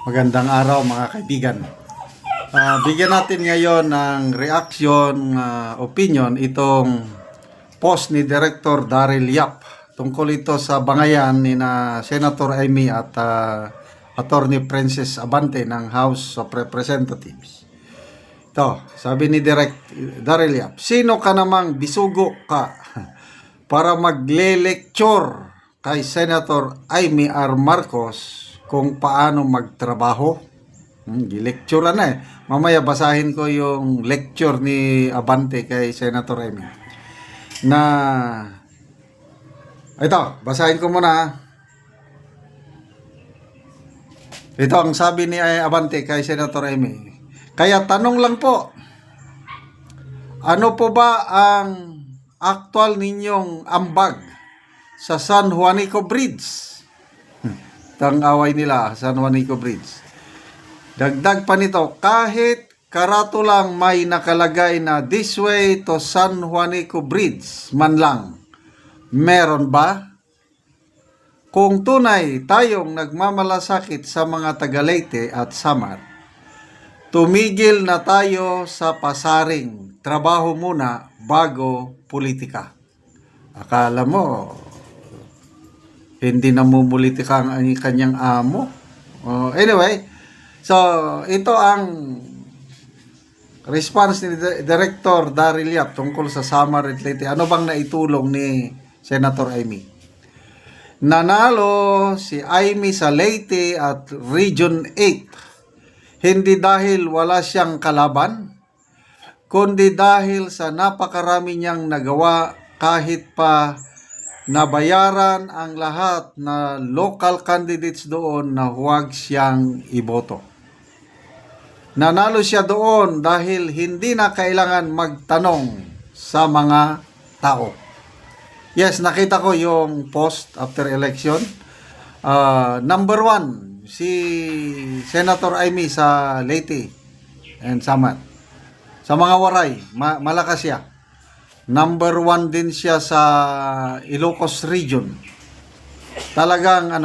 Magandang araw mga kaibigan. Bigyan natin ngayon ng reaction, opinion itong post ni Director Daryl Yap tungkol ito sa bangayan ni na Senator Amy at Attorney Princess Abante ng House of Representatives. Ito, sabi ni Daryl Yap, sino ka namang bisugo ka para magle-lecture kay Senator Amy R. Marcos kung paano magtrabaho? Lecture na eh. Mamaya basahin ko yung lecture ni Abante kay Senator Amy. Ito, basahin ko muna. Ito ang sabi ni Abante kay Senator Amy. Kaya tanong lang po, ano po ba ang actual ninyong ambag sa San Juanico Bridge? Tang away nila, San Juanico Bridge. Dagdag pa nito, kahit karato lang may nakalagay na this way to San Juanico Bridge man lang, meron ba? Kung tunay tayong nagmamalasakit sa mga taga Leyte at Samar, tumigil na tayo sa pasaring, trabaho muna bago politika. Akala mo, hindi namumulitika ang kanyang amo. Anyway, so ito ang response ni Director Daryl Yap tungkol sa Samar at Leyte. Ano bang naitulong ni Senator Amy? Nanalo si Amy sa Leyte at Region 8. Hindi dahil wala siyang kalaban, kundi dahil sa napakarami niyang nagawa kahit pa nabayaran ang lahat na local candidates doon na huwag siyang iboto. Nanalo siya doon dahil hindi na kailangan magtanong sa mga tao. Yes, nakita ko yung post after election. Number 1, si Senator Amy sa Leyte and Samar. Sa mga waray, malakas siya. Number 1 din siya sa Ilocos Region. Talagang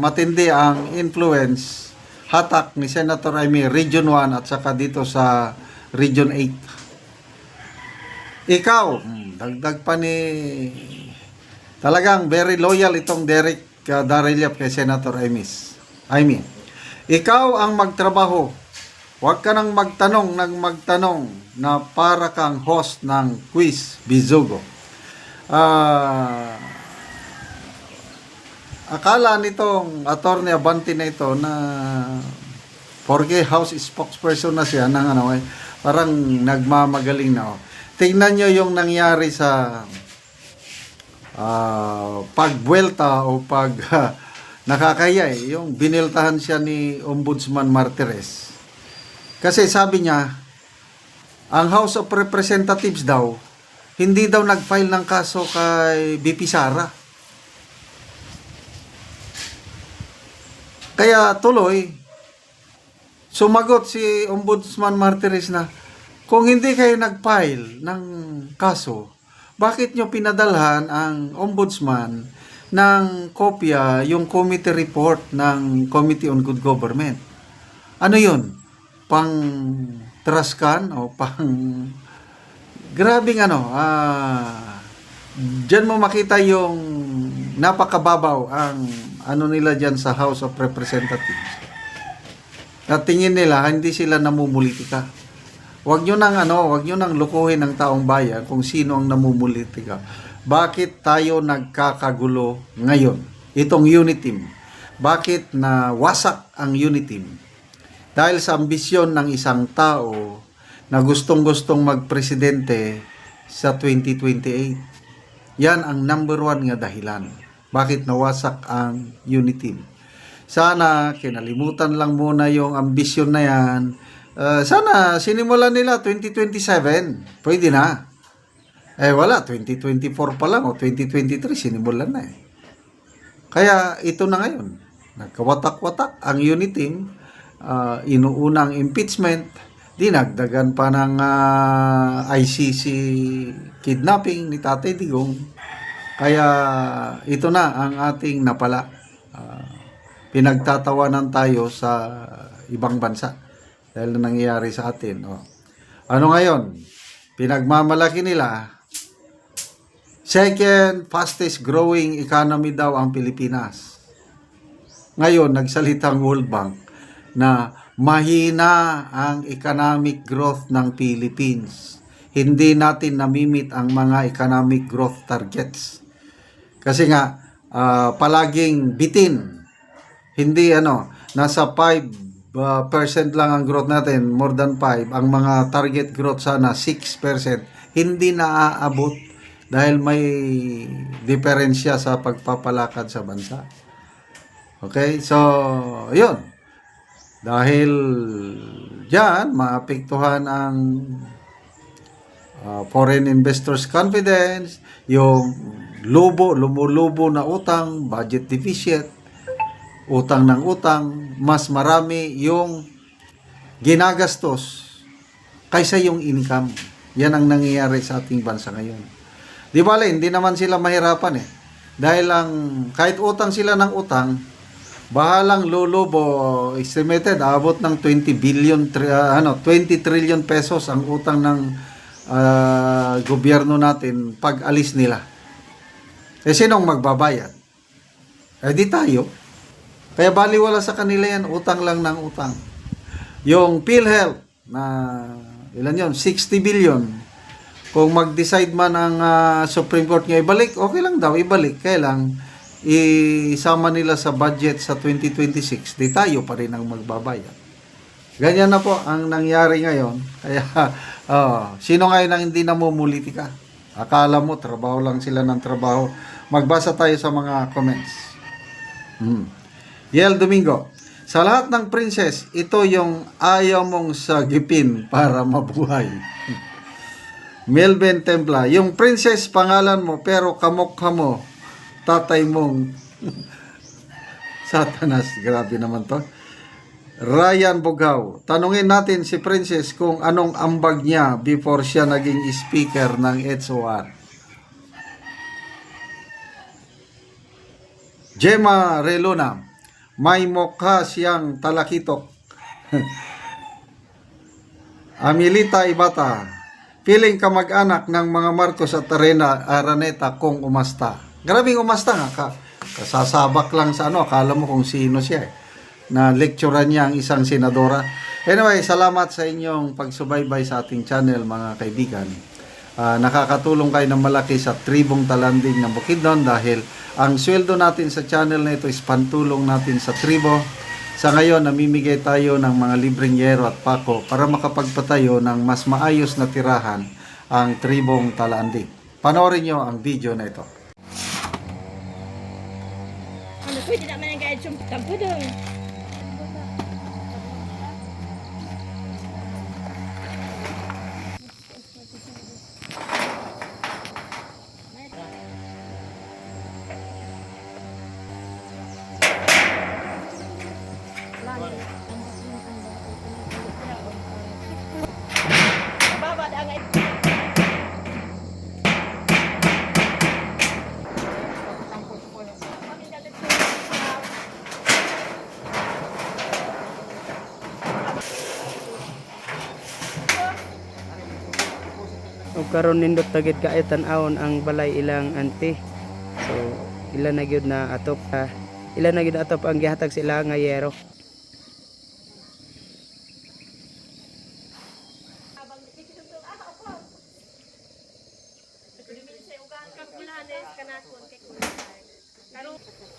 matindi ang influence, hatak ni Senator Amy Region 1 at saka dito sa Region 8. Ikaw, dagdag pa ni, talagang very loyal itong Daryl Yap kay Senator Amy. Ikaw ang magtrabaho. Huwag ka nang magtanong na para kang host ng quiz Bizugo. Akala nitong Attorney Abante na ito na porque House spokesperson na siya ng parang nagmamagaling na. Tingnan nyo yung nangyari sa pagbuelta o nakakaya yung biniltahan siya ni Ombudsman Martires. Kasi sabi niya, ang House of Representatives daw, hindi daw nag-file ng kaso kay BP Sara. Kaya tuloy, sumagot si Ombudsman Martires na, kung hindi kayo nag-file ng kaso, bakit nyo pinadalhan ang Ombudsman ng kopya yung committee report ng Committee on Good Government? Ano yun? Pang traskan o grabing dyan mo makita yung napakababaw ang nila dyan sa House of Representatives. At tingin nila hindi sila namumulitika. Huwag nyo nang lukuhin ang taong bayan kung sino ang namumulitika. Bakit tayo nagkakagulo ngayon? Itong unit team. Bakit na wasak ang unit team? Dahil sa ambisyon ng isang tao na gustong-gustong magpresidente sa 2028. Yan ang number 1 nga dahilan. Bakit nawasak ang unit team? Sana kinalimutan lang muna yung ambisyon na yan. Sana sinimulan nila 2027. Pwede na. Wala. 2024 pa lang o 2023 sinimulan na eh. Kaya ito na ngayon. Nagkawatak-watak ang unit team. Inuunang impeachment, dinagdagan pa ng ICC kidnapping ni Tatay Digong. Kaya ito na ang ating napala. pinagtatawanan tayo sa ibang bansa dahil na nangyayari sa atin. Oh. Ano ngayon? Pinagmamalaki nila, second fastest growing economy daw ang Pilipinas. Ngayon, nagsalitang World Bank na mahina ang economic growth ng Philippines. Hindi natin namimit ang mga economic growth targets. Kasi nga, palaging bitin. Hindi nasa 5% lang ang growth natin, more than 5. Ang mga target growth sana 6%. Hindi naaabot dahil may diferensya sa pagpapalakad sa bansa. Okay? So, yun. Dahil diyan maapektuhan ang foreign investors confidence, yung lumulubo na utang, budget deficit, utang ng utang, mas marami yung ginagastos kaysa yung income. Yan ang nangyayari sa ating bansa ngayon. Di bale, hindi naman sila mahirapan eh. Dahil kahit utang sila ng utang, bahalang lulubo, estimated, abot ng 20 trillion pesos ang utang ng gobyerno natin pag alis nila. Eh, sinong magbabayad? Eh, di tayo. Kaya baliwala sa kanila yan, utang lang ng utang. Yung PhilHealth, na ilan yun? 60 billion. Kung mag-decide man ang Supreme Court nga ibalik, okay lang daw, ibalik. Kaya lang, isama nila sa budget sa 2026, di tayo pa rin ang magbabayad. Ganyan na po ang nangyari ngayon. Kaya, sino ngayon ang hindi namumulitika? Akala mo, trabaho lang sila ng trabaho. Magbasa tayo sa mga comments. Yel Domingo, sa lahat ng princess, ito yung ayaw mong sagipin para mabuhay. Melvin Templa, yung princess pangalan mo pero kamukha mo tatay mong Satanas. Grabe naman to. Ryan Bugaw, tanungin natin si Princess kung anong ambag niya before siya naging speaker ng HOR. Gemma Reluna, may mukha siyang talakitok. Amilita Ibata, feeling kamag-anak ng mga Marcos at Araneta kung umasta. Grabing umasta nga. Kasasabak lang sa akala mo kung sino siya na lecturean niya ang isang senadora. Anyway, salamat sa inyong pagsubaybay sa ating channel mga kaibigan. Nakakatulong kayo ng malaki sa tribong talanding ng Bukidnon dahil ang sweldo natin sa channel na ito is pantulong natin sa tribo. Sa ngayon, namimigay tayo ng mga libreng yero at pako para makapagpatayo ng mas maayos na tirahan ang tribong talanding. Panoorin nyo ang video na ito. Ano pwede naman yung guide yung tampo doon. Baba da ngay. Og karon nindot tagid ka tan-awon ang balay ilang ante. So ila na gyud na atop ang gihatag sila nga yero.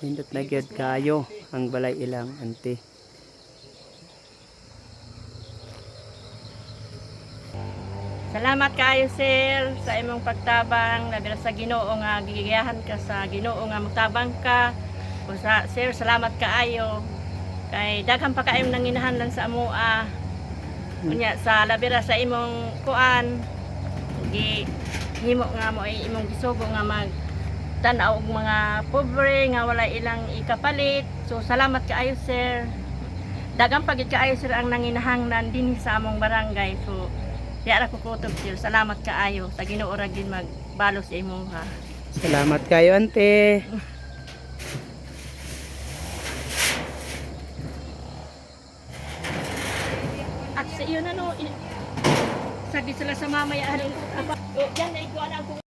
Nindot na gyud kayo ang balay ilang ante. Salamat kaayo sir sa imong pagtabang labi na sa Ginoo nga gigiyahan ka sa Ginoo nga mutabang ka. Sir, salamat kaayo kay daghan pa kaayo nang inahanlan sa amoa. Unya sa labi ra sa imong kuan himo nga mo ay imong gisugo nga mag tan-aw og mga pobre nga wala ilang ikapalit. So salamat kaayo sir. Daghang pagid kaayo sir ang nanginahanglan dinhi sa among barangay. So diya ra ko kutob sir. Salamat kaayo sa Ginoo ra gid magbalo sa imong ha. Salamat kayo ante. at sa iyo na no. Sagdi sila sa mamaya. Yan na ikuha na ako.